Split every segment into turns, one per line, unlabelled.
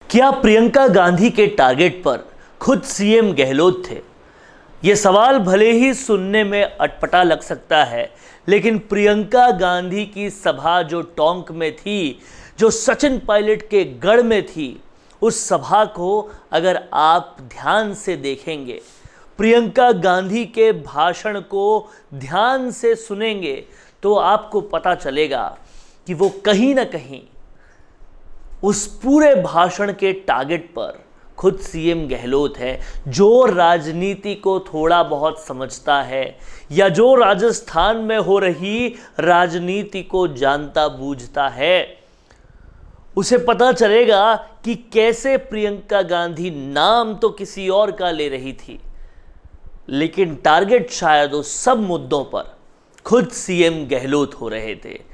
क्या प्रियंका गांधी के टारगेट पर खुद सीएम गहलोत थे? ये सवाल भले ही सुनने में अटपटा लग सकता है, लेकिन प्रियंका गांधी की सभा जो टोंक में थी, जो सचिन पायलट के गढ़ में थी, उस सभा को अगर आप ध्यान से देखेंगे, प्रियंका गांधी के भाषण को ध्यान से सुनेंगे, तो आपको पता चलेगा कि वो कहीं ना कहीं उस पूरे भाषण के टारगेट पर खुद सीएम गहलोत है, जो राजनीति को थोड़ा बहुत समझता है या जो राजस्थान में हो रही राजनीति को जानता बूझता है। उसे पता चलेगा कि कैसे प्रियंका गांधी नाम तो किसी और का ले रही थी, लेकिन टारगेट शायद उस सब मुद्दों पर खुद सीएम गहलोत हो रहे थे।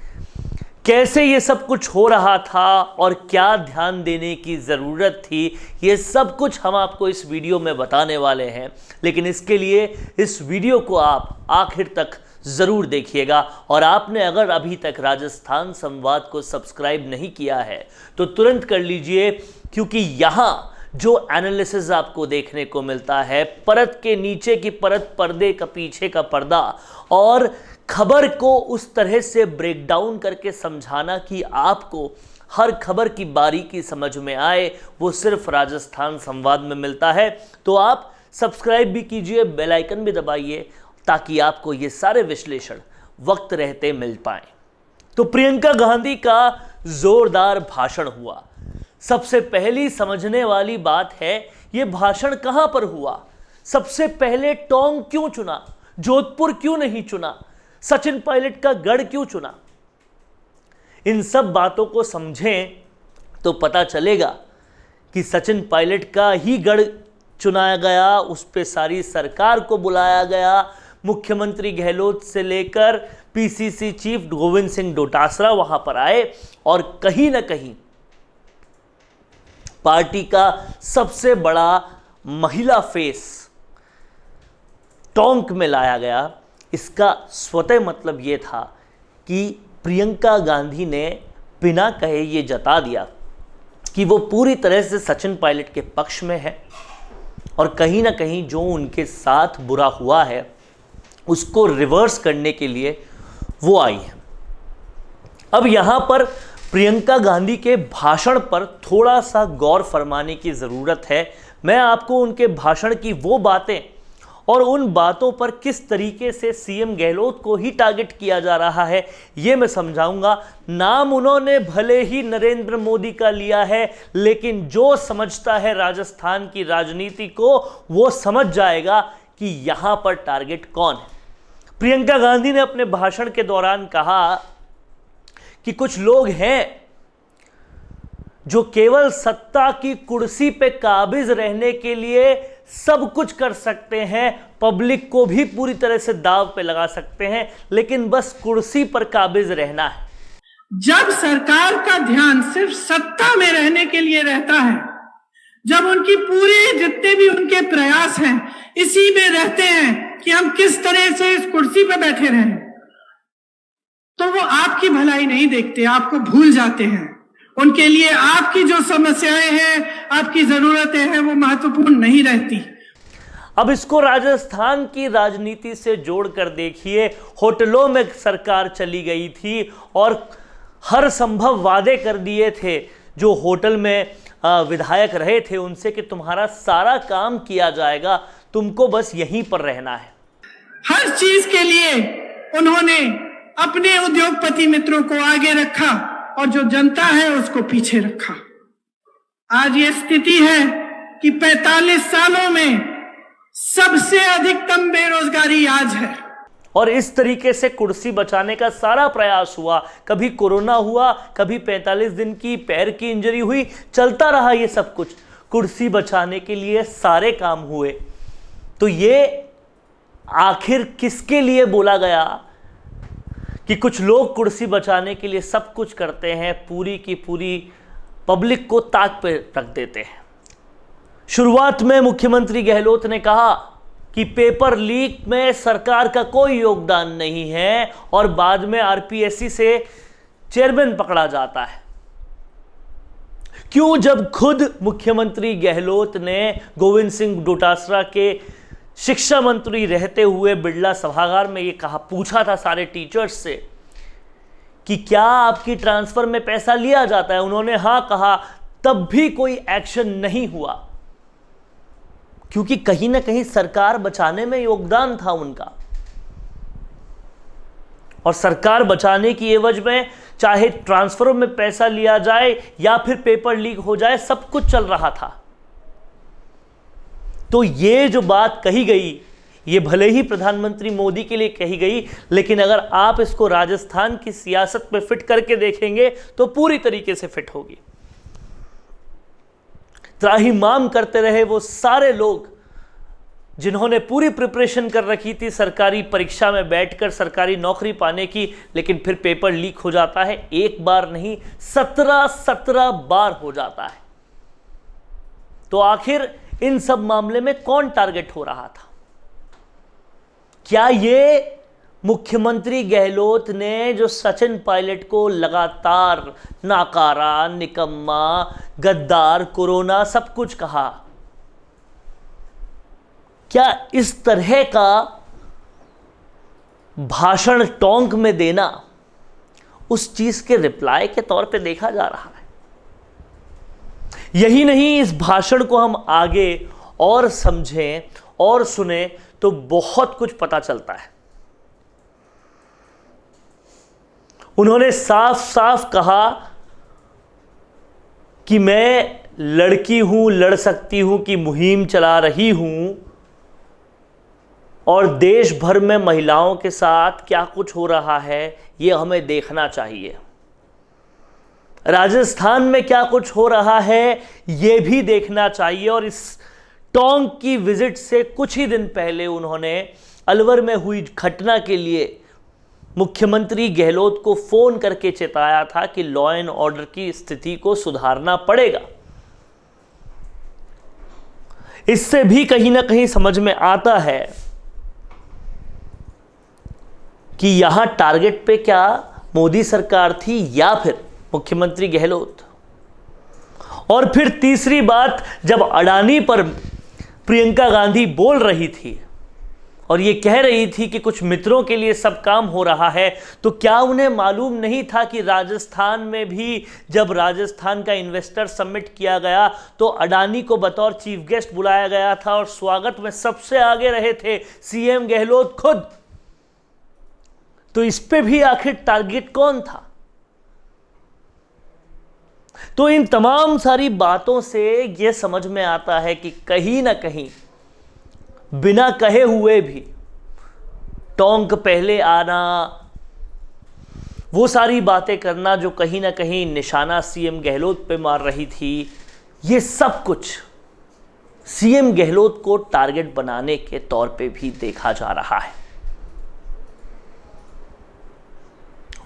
कैसे ये सब कुछ हो रहा था और क्या ध्यान देने की ज़रूरत थी, ये सब कुछ हम आपको इस वीडियो में बताने वाले हैं। लेकिन इसके लिए इस वीडियो को आप आखिर तक ज़रूर देखिएगा। और आपने अगर अभी तक राजस्थान संवाद को सब्सक्राइब नहीं किया है तो तुरंत कर लीजिए, क्योंकि यहाँ जो एनालिसिस आपको देखने को मिलता है, परत के नीचे की परत, पर्दे का पीछे का पर्दा, और खबर को उस तरह से ब्रेक डाउन करके समझाना कि आपको हर खबर की बारीकी समझ में आए, वो सिर्फ राजस्थान संवाद में मिलता है। तो आप सब्सक्राइब भी कीजिए, बेल आइकन भी दबाइए, ताकि आपको ये सारे विश्लेषण वक्त रहते मिल पाए। तो प्रियंका गांधी का जोरदार भाषण हुआ। सबसे पहली समझने वाली बात है, ये भाषण कहां पर हुआ? सबसे पहले टोंक क्यों चुना? जोधपुर क्यों नहीं चुना? सचिन पायलट का गढ़ क्यों चुना? इन सब बातों को समझें तो पता चलेगा कि सचिन पायलट का ही गढ़ चुनाया गया, उस पे सारी सरकार को बुलाया गया। मुख्यमंत्री गहलोत से लेकर पीसीसी चीफ गोविंद सिंह डोटासरा वहां पर आए और कहीं ना कहीं पार्टी का सबसे बड़ा महिला फेस टोंक में लाया गया। इसका स्वतः मतलब ये था कि प्रियंका गांधी ने बिना कहे ये जता दिया कि वो पूरी तरह से सचिन पायलट के पक्ष में है और कहीं ना कहीं जो उनके साथ बुरा हुआ है उसको रिवर्स करने के लिए वो आई है। अब यहाँ पर प्रियंका गांधी के भाषण पर थोड़ा सा गौर फरमाने की ज़रूरत है। मैं आपको उनके भाषण की वो बातें और उन बातों पर किस तरीके से सीएम गहलोत को ही टारगेट किया जा रहा है ये मैं समझाऊंगा। नाम उन्होंने भले ही नरेंद्र मोदी का लिया है, लेकिन जो समझता है राजस्थान की राजनीति को वो समझ जाएगा कि यहां पर टारगेट कौन है। प्रियंका गांधी ने अपने भाषण के दौरान कहा कि कुछ लोग हैं जो केवल सत्ता की कुर्सी पे काबिज रहने के लिए सब कुछ कर सकते हैं, पब्लिक को भी पूरी तरह से दांव पे लगा सकते हैं, लेकिन बस कुर्सी पर काबिज रहना है।
जब सरकार का ध्यान सिर्फ सत्ता में रहने के लिए रहता है, जब उनकी पूरी जितने भी उनके प्रयास हैं इसी में रहते हैं कि हम किस तरह से इस कुर्सी पे बैठे रहें, तो वो आपकी भलाई नहीं देखते, आपको भूल जाते हैं। उनके लिए आपकी जो समस्याएं हैं, आपकी जरूरतें हैं, वो महत्वपूर्ण नहीं रहती।
अब इसको राजस्थान की राजनीति से जोड़कर देखिए। होटलों में सरकार चली गई थी और हर संभव वादे कर दिए थे जो होटल में विधायक रहे थे उनसे कि तुम्हारा सारा काम किया जाएगा, तुमको बस यहीं पर रहना है।
हर चीज के लिए उन्होंने अपने उद्योगपति मित्रों को आगे रखा और जो जनता है उसको पीछे रखा। आज ये स्थिति है कि 45 सालों में सबसे अधिकतम बेरोजगारी आज है।
और इस तरीके से कुर्सी बचाने का सारा प्रयास हुआ। कभी कोरोना हुआ, कभी 45 दिन की पैर की इंजरी हुई, चलता रहा ये सब कुछ। कुर्सी बचाने के लिए सारे काम हुए। तो ये आखिर किसके लिए बोला गया कि कुछ लोग कुर्सी बचाने के लिए सब कुछ करते हैं, पूरी की पूरी पब्लिक को ताक पे रख देते हैं। शुरुआत में मुख्यमंत्री गहलोत ने कहा कि पेपर लीक में सरकार का कोई योगदान नहीं है और बाद में आरपीएससी से चेयरमैन पकड़ा जाता है। क्यों जब खुद मुख्यमंत्री गहलोत ने गोविंद सिंह डोटासरा के शिक्षा मंत्री रहते हुए बिरला सभागार में ये कहा, पूछा था सारे टीचर्स से कि क्या आपकी ट्रांसफर में पैसा लिया जाता है, उन्होंने हां कहा, तब भी कोई एक्शन नहीं हुआ, क्योंकि कहीं ना कहीं सरकार बचाने में योगदान था उनका। और सरकार बचाने की एवज में चाहे ट्रांसफरों में पैसा लिया जाए या फिर पेपर लीक हो जाए, सब कुछ चल रहा था। तो ये जो बात कही गई, ये भले ही प्रधानमंत्री मोदी के लिए कही गई, लेकिन अगर आप इसको राजस्थान की सियासत में फिट करके देखेंगे तो पूरी तरीके से फिट होगी। त्राहिमाम करते रहे वो सारे लोग जिन्होंने पूरी प्रिपरेशन कर रखी थी सरकारी परीक्षा में बैठकर सरकारी नौकरी पाने की, लेकिन फिर पेपर लीक हो जाता है। एक बार नहीं, 17 बार हो जाता है। तो आखिर इन सब मामले में कौन टारगेट हो रहा था? क्या ये मुख्यमंत्री गहलोत ने जो सचिन पायलट को लगातार नाकारा, निकम्मा, गद्दार, कोरोना सब कुछ कहा, क्या इस तरह का भाषण टोंक में देना उस चीज के रिप्लाई के तौर पे देखा जा रहा है? यही नहीं, इस भाषण को हम आगे और समझें और सुने तो बहुत कुछ पता चलता है। उन्होंने साफ साफ कहा कि मैं लड़की हूं, लड़ सकती हूं की मुहिम चला रही हूं और देश भर में महिलाओं के साथ क्या कुछ हो रहा है ये हमें देखना चाहिए। राजस्थान में क्या कुछ हो रहा है ये भी देखना चाहिए। और इस टोंक की विजिट से कुछ ही दिन पहले उन्होंने अलवर में हुई घटना के लिए मुख्यमंत्री गहलोत को फोन करके चेताया था कि लॉ एंड ऑर्डर की स्थिति को सुधारना पड़ेगा। इससे भी कहीं ना कहीं समझ में आता है कि यहां टारगेट पे क्या मोदी सरकार थी या फिर मुख्यमंत्री गहलोत। और फिर तीसरी बात, जब अडानी पर प्रियंका गांधी बोल रही थी और ये कह रही थी कि कुछ मित्रों के लिए सब काम हो रहा है, तो क्या उन्हें मालूम नहीं था कि राजस्थान में भी जब राजस्थान का इन्वेस्टर समिट किया गया तो अडानी को बतौर चीफ गेस्ट बुलाया गया था और स्वागत में सबसे आगे रहे थे सीएम गहलोत खुद। तो इस पे भी आखिर टारगेट कौन था? तो इन तमाम सारी बातों से यह समझ में आता है कि कहीं ना कहीं बिना कहे हुए भी टोंक पहले आना, वो सारी बातें करना जो कहीं ना कहीं निशाना सीएम गहलोत पे मार रही थी, ये सब कुछ सीएम गहलोत को टारगेट बनाने के तौर पे भी देखा जा रहा है।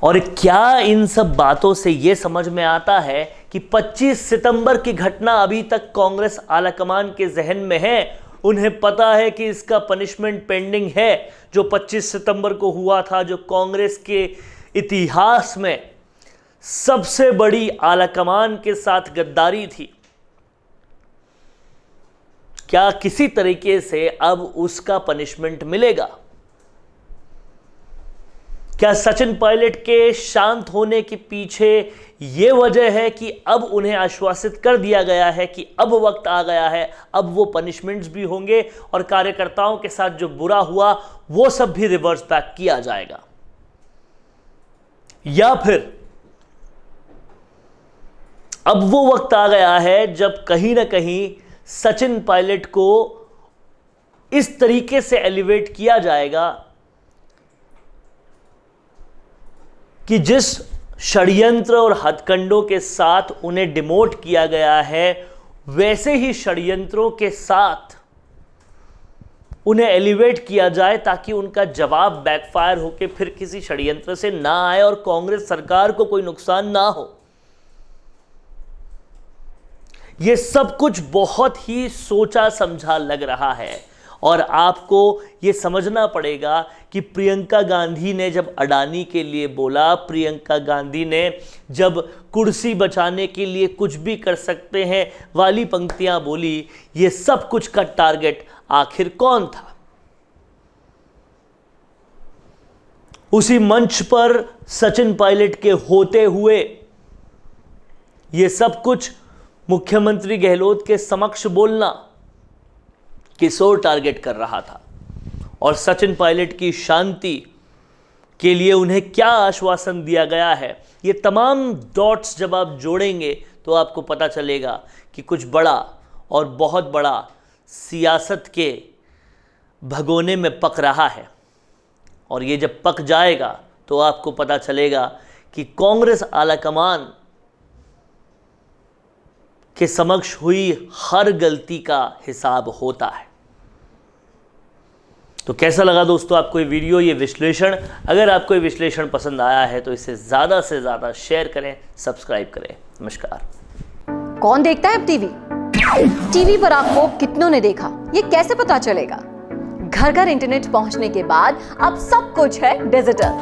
और क्या इन सब बातों से यह समझ में आता है कि 25 सितंबर की घटना अभी तक कांग्रेस आलाकमान के जहन में है? उन्हें पता है कि इसका पनिशमेंट पेंडिंग है। जो 25 सितंबर को हुआ था, जो कांग्रेस के इतिहास में सबसे बड़ी आलाकमान के साथ गद्दारी थी, क्या किसी तरीके से अब उसका पनिशमेंट मिलेगा? क्या सचिन पायलट के शांत होने के पीछे यह वजह है कि अब उन्हें आश्वासित कर दिया गया है कि अब वक्त आ गया है, अब वो पनिशमेंट्स भी होंगे और कार्यकर्ताओं के साथ जो बुरा हुआ वो सब भी रिवर्स बैक किया जाएगा? या फिर अब वो वक्त आ गया है जब कहीं ना कहीं सचिन पायलट को इस तरीके से एलिवेट किया जाएगा कि जिस षड्यंत्र और हथकंडों के साथ उन्हें डिमोट किया गया है, वैसे ही षड्यंत्रों के साथ उन्हें एलिवेट किया जाए ताकि उनका जवाब बैकफायर होकर फिर किसी षड्यंत्र से ना आए और कांग्रेस सरकार को कोई नुकसान ना हो। यह सब कुछ बहुत ही सोचा समझा लग रहा है और आपको ये समझना पड़ेगा कि प्रियंका गांधी ने जब अडानी के लिए बोला, प्रियंका गांधी ने जब कुर्सी बचाने के लिए कुछ भी कर सकते हैं वाली पंक्तियां बोली, ये सब कुछ का टारगेट आखिर कौन था? उसी मंच पर सचिन पायलट के होते हुए ये सब कुछ मुख्यमंत्री गहलोत के समक्ष बोलना किशोर टारगेट कर रहा था। और सचिन पायलट की शांति के लिए उन्हें क्या आश्वासन दिया गया है, ये तमाम डॉट्स जब आप जोड़ेंगे तो आपको पता चलेगा कि कुछ बड़ा और बहुत बड़ा सियासत के भगोने में पक रहा है। और ये जब पक जाएगा तो आपको पता चलेगा कि कांग्रेस आलाकमान के समक्ष हुई हर गलती का हिसाब होता है। तो कैसा लगा दोस्तों आपको ये वीडियो, ये विश्लेषण? अगर आपको ये विश्लेषण पसंद आया है तो इसे ज़्यादा से ज़्यादा शेयर करें, सब्सक्राइब करें। नमस्कार।
कौन देखता है अब टीवी? टीवी पर आपको कितनों ने देखा, ये कैसे पता चलेगा? घर घर इंटरनेट पहुंचने के बाद अब सब कुछ है डिजिटल।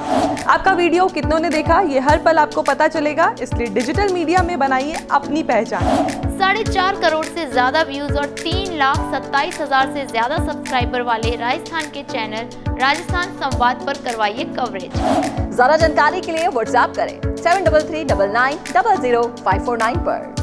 आपका वीडियो कितनों ने देखा ये हर पल आपको पता चलेगा, इसलिए डिजिटल मीडिया में बनाइए अपनी पहचान।
4.5 करोड़ से ज्यादा व्यूज और 3,27,000 से ज्यादा सब्सक्राइबर वाले राजस्थान के चैनल राजस्थान संवाद पर करवाइए कवरेज।
ज्यादा जानकारी के लिए व्हाट्सएप करें 7339900549 पर।